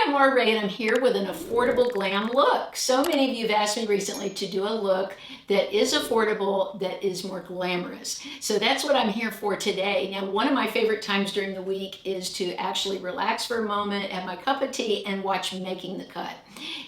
Hi, I'm Laura Ray, and I'm here with an affordable glam look. So many of you have asked me recently to do a look that is affordable, that is more glamorous. So that's what I'm here for today. Now, one of my favorite times during the week is to actually relax for a moment, have my cup of tea, and watch Making the Cut.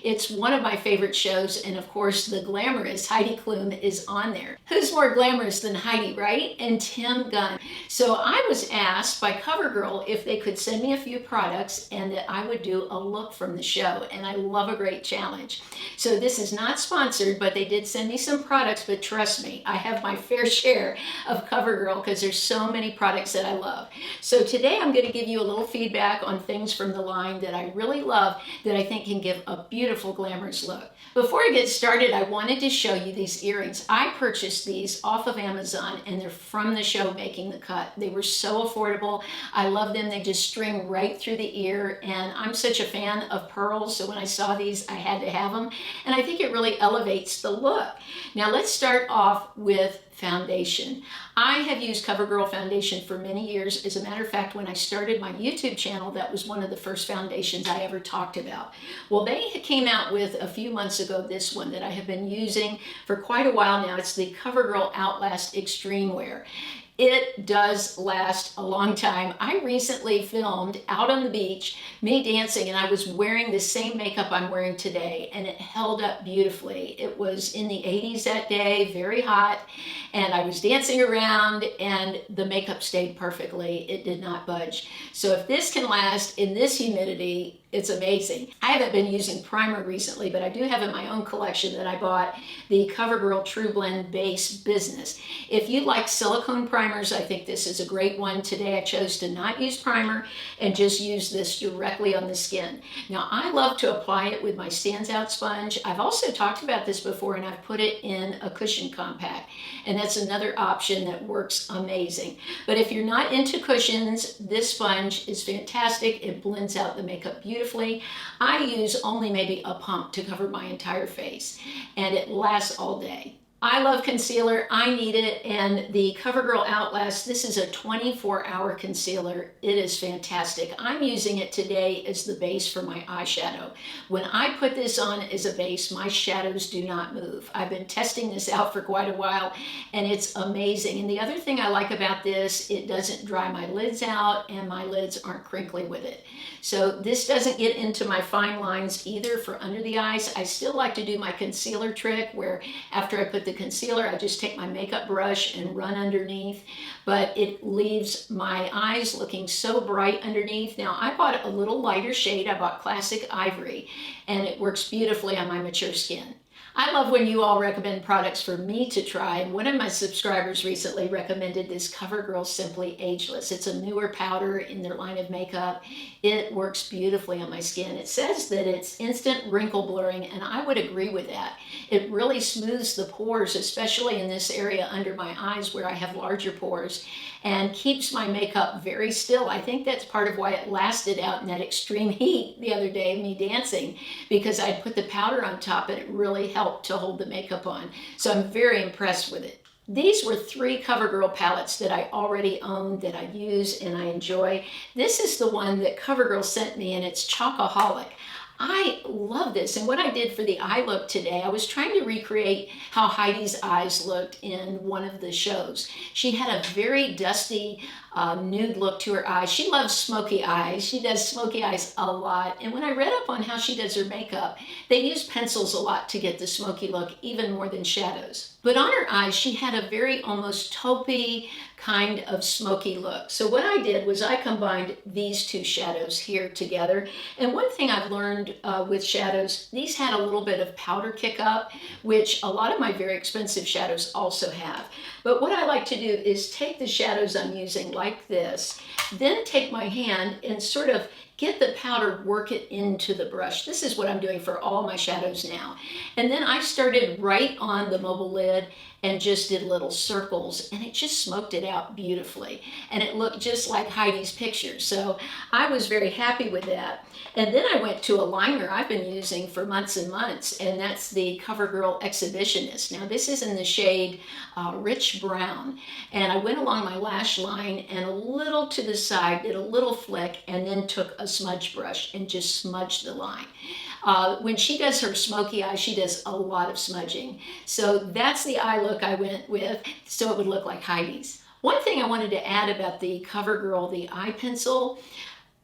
It's one of my favorite shows, and of course, the glamorous Heidi Klum is on there. Who's more glamorous than Heidi, right? And Tim Gunn. So I was asked by CoverGirl if they could send me a few products and that I would do a look from the show, and I love a great challenge. So this is not sponsored, but they did send me some products, but trust me, I have my fair share of CoverGirl because there's so many products that I love. So today I'm going to give you a little feedback on things from the line that I really love that I think can give a beautiful glamorous look. Before I get started, I wanted to show you these earrings. I purchased these off of Amazon and they're from the show Making the Cut. They were so affordable. I love them. They just string right through the ear, and I'm such a fan of pearls, so when I saw these I had to have them, and I think it really elevates the look. Now let's start off with foundation. I have used CoverGirl foundation for many years. As a matter of fact, when I started my YouTube channel, that was one of the first foundations I ever talked about. Well, they came out with a few months ago this one that I have been using for quite a while now. It's the CoverGirl Outlast Extreme Wear. It does last a long time. I recently filmed out on the beach, me dancing, and I was wearing the same makeup I'm wearing today, and it held up beautifully. It was in the 80s that day, very hot, and I was dancing around, and the makeup stayed perfectly. It did not budge. So if this can last in this humidity, it's amazing. I haven't been using primer recently, but I do have in my own collection that I bought the CoverGirl True Blend Base Business. If you like silicone primers, I think this is a great one. Today I chose to not use primer and just use this directly on the skin. Now I love to apply it with my Stands Out sponge. I've also talked about this before, and I've put it in a cushion compact, and that's another option that works amazing. But if you're not into cushions, this sponge is fantastic. It blends out the makeup beautifully. I use only maybe a pump to cover my entire face, and it lasts all day. I love concealer. I need it, and the CoverGirl Outlast, this is a 24-hour concealer. It is fantastic. I'm using it today as the base for my eyeshadow. When I put this on as a base, my shadows do not move. I've been testing this out for quite a while, and it's amazing. And the other thing I like about this, it doesn't dry my lids out, and my lids aren't crinkly with it. So this doesn't get into my fine lines either for under the eyes. I still like to do my concealer trick where after I put the concealer, I just take my makeup brush and run underneath, but it leaves my eyes looking so bright underneath. Now, I bought a little lighter shade. I bought Classic Ivory, and it works beautifully on my mature skin. I love when you all recommend products for me to try, and one of my subscribers recently recommended this CoverGirl Simply Ageless. It's a newer powder in their line of makeup. It works beautifully on my skin. It says that it's instant wrinkle blurring, and I would agree with that. It really smooths the pores, especially in this area under my eyes where I have larger pores, and keeps my makeup very still. I think that's part of why it lasted out in that extreme heat the other day of me dancing, because I put the powder on top and it really helped to hold the makeup on. So I'm very impressed with it. These were 3 CoverGirl palettes that I already own, that I use and I enjoy. This is the one that CoverGirl sent me, and it's Chocoholic. I love this, and what I did for the eye look today, I was trying to recreate how Heidi's eyes looked in one of the shows. She had a very dusty nude look to her eyes. She loves smoky eyes. She does smoky eyes a lot, and when I read up on how she does her makeup, they use pencils a lot to get the smoky look, even more than shadows. But on her eyes, she had a very almost taupey kind of smoky look. So what I did was I combined these 2 shadows here together. And one thing I've learned with shadows, these had a little bit of powder kick up, which a lot of my very expensive shadows also have. But what I like to do is take the shadows I'm using like this, then take my hand and sort of get the powder, work it into the brush. This is what I'm doing for all my shadows now. And then I started right on the mobile lid and just did little circles, and it just smoked it out beautifully. And it looked just like Heidi's picture. So I was very happy with that. And then I went to a liner I've been using for months and months, and that's the CoverGirl Exhibitionist. Now this is in the shade Rich Brown. And I went along my lash line and a little to the side, did a little flick, and then took a a smudge brush and just smudge the line. When she does her smoky eye, she does a lot of smudging. So that's the eye look I went with, so it would look like Heidi's. One thing I wanted to add about the CoverGirl, the eye pencil,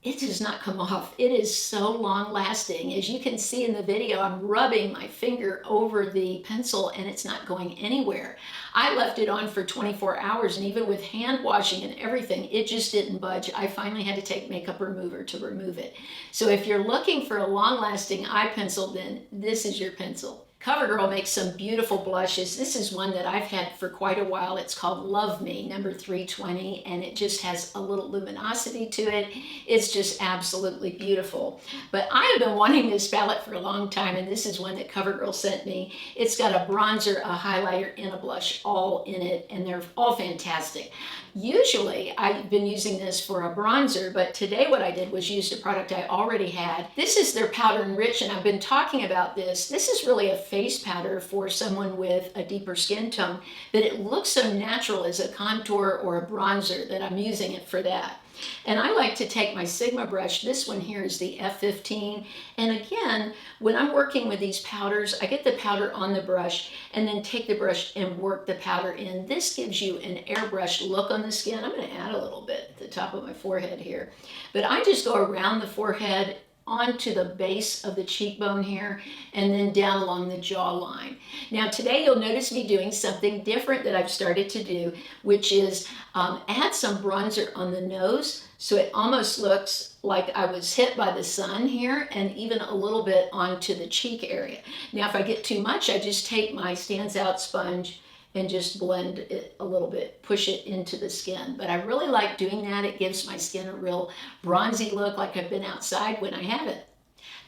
it does not come off. It is so long lasting. As you can see in the video, I'm rubbing my finger over the pencil and it's not going anywhere. I left it on for 24 hours and even with hand washing and everything, it just didn't budge. I finally had to take makeup remover to remove it. So if you're looking for a long lasting eye pencil, then this is your pencil. CoverGirl makes some beautiful blushes. This is one that I've had for quite a while. It's called Love Me, number 320, and it just has a little luminosity to it. It's just absolutely beautiful. But I have been wanting this palette for a long time, and this is one that CoverGirl sent me. It's got a bronzer, a highlighter, and a blush all in it, and they're all fantastic. Usually, I've been using this for a bronzer, but today what I did was use a product I already had. This is their Powder and Rich, and I've been talking about this. This is really a face powder for someone with a deeper skin tone, but it looks so natural as a contour or a bronzer that I'm using it for that. And I like to take my Sigma brush. This one here is the F15. And again, when I'm working with these powders, I get the powder on the brush and then take the brush and work the powder in. This gives you an airbrush look on the skin. I'm going to add a little bit at the top of my forehead here. But I just go around the forehead onto the base of the cheekbone here and then down along the jawline. Now today you'll notice me doing something different that I've started to do, which is add some bronzer on the nose so it almost looks like I was hit by the sun here, and even a little bit onto the cheek area. Now if I get too much, I just take my Stands Out sponge and just blend it a little bit, push it into the skin. But I really like doing that. It gives my skin a real bronzy look, like I've been outside when I have it.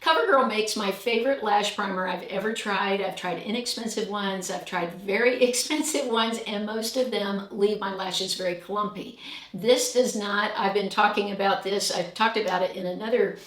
CoverGirl makes my favorite lash primer I've ever tried. I've tried inexpensive ones, I've tried very expensive ones, and most of them leave my lashes very clumpy. This does not. I've been talking about this. I've talked about it in another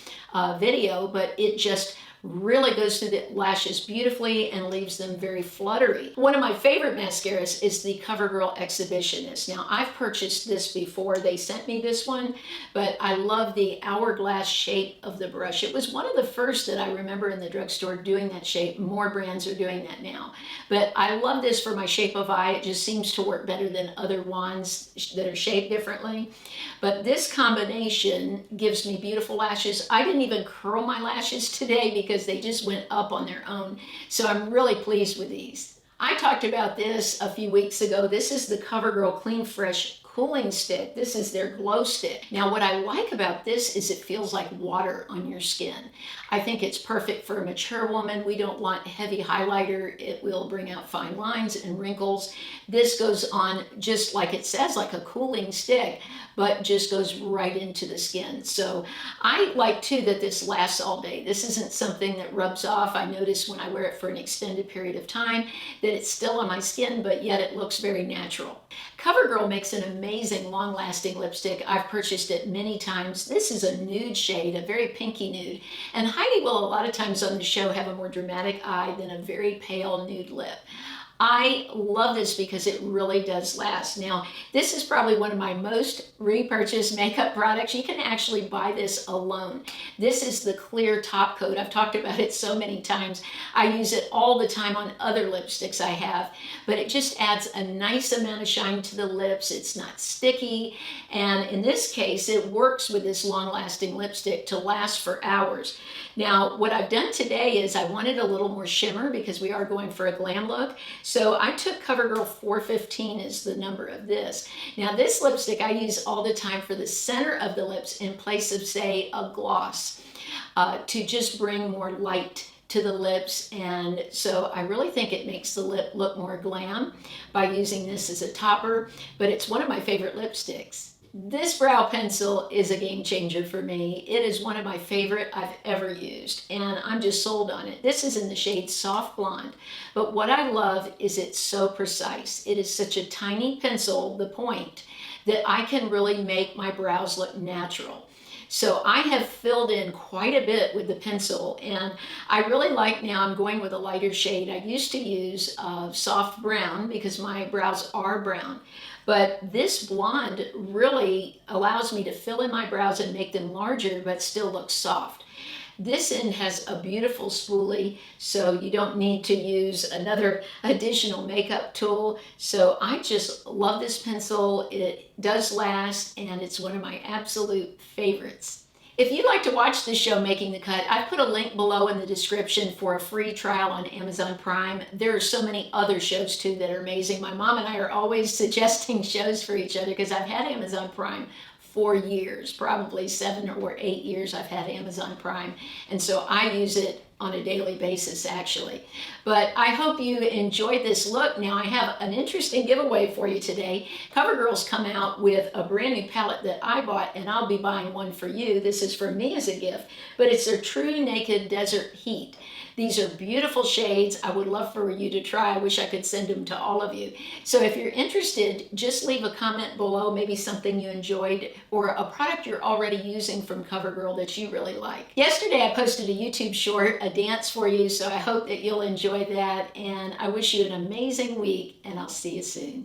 video, but it just really goes through the lashes beautifully and leaves them very fluttery. One of my favorite mascaras is the CoverGirl Exhibitionist. Now, I've purchased this before. They sent me this one, but I love the hourglass shape of the brush. It was one of the first that I remember in the drugstore doing that shape. More brands are doing that now. But I love this for my shape of eye. It just seems to work better than other wands that are shaped differently. But this combination gives me beautiful lashes. I didn't even curl my lashes today because they just went up on their own. So I'm really pleased with these. I talked about this a few weeks ago. This is the CoverGirl Clean Fresh Cooling Stick. This is their glow stick. Now what I like about this is it feels like water on your skin. I think it's perfect for a mature woman. We don't want heavy highlighter. It will bring out fine lines and wrinkles. This goes on just like it says, like a cooling stick, but just goes right into the skin. So I like too that this lasts all day. This isn't something that rubs off. I notice when I wear it for an extended period of time that it's still on my skin, but yet it looks very natural. CoverGirl makes an amazing long-lasting lipstick. I've purchased it many times. This is a nude shade, a very pinky nude. And Heidi will a lot of times on the show have a more dramatic eye than a very pale nude lip. I love this because it really does last. Now, this is probably one of my most repurchased makeup products. You can actually buy this alone. This is the clear top coat. I've talked about it so many times. I use it all the time on other lipsticks I have, but it just adds a nice amount of shine to the lips. It's not sticky, and in this case, it works with this long-lasting lipstick to last for hours. Now, what I've done today is I wanted a little more shimmer because we are going for a glam look. So I took CoverGirl 415 as the number of this. Now this lipstick I use all the time for the center of the lips in place of, say, a gloss to just bring more light to the lips. And so I really think it makes the lip look more glam by using this as a topper, but it's one of my favorite lipsticks. This brow pencil is a game changer for me. It is one of my favorite I've ever used, and I'm just sold on it. This is in the shade Soft Blonde, but what I love is it's so precise. It is such a tiny pencil, the point, that I can really make my brows look natural. So I have filled in quite a bit with the pencil, and I really like now I'm going with a lighter shade. I used to use soft brown because my brows are brown. But this blonde really allows me to fill in my brows and make them larger, but still look soft. This end has a beautiful spoolie, so you don't need to use another additional makeup tool. So I just love this pencil. It does last, and it's one of my absolute favorites. If you'd like to watch this show, Making the Cut, I've put a link below in the description for a free trial on Amazon Prime. There are so many other shows too that are amazing. My mom and I are always suggesting shows for each other because I've had Amazon Prime for years, probably 7 or 8 years I've had Amazon Prime. And so I use it on a daily basis actually. But I hope you enjoyed this look. Now I have an interesting giveaway for you today. CoverGirl's come out with a brand new palette that I bought, and I'll be buying one for you. This is for me as a gift, but it's their True Naked Desert Heat. These are beautiful shades. I would love for you to try. I wish I could send them to all of you. So if you're interested, just leave a comment below, maybe something you enjoyed or a product you're already using from CoverGirl that you really like. Yesterday I posted a YouTube short, a dance for you, so I hope that you'll enjoy that, and I wish you an amazing week, and I'll see you soon.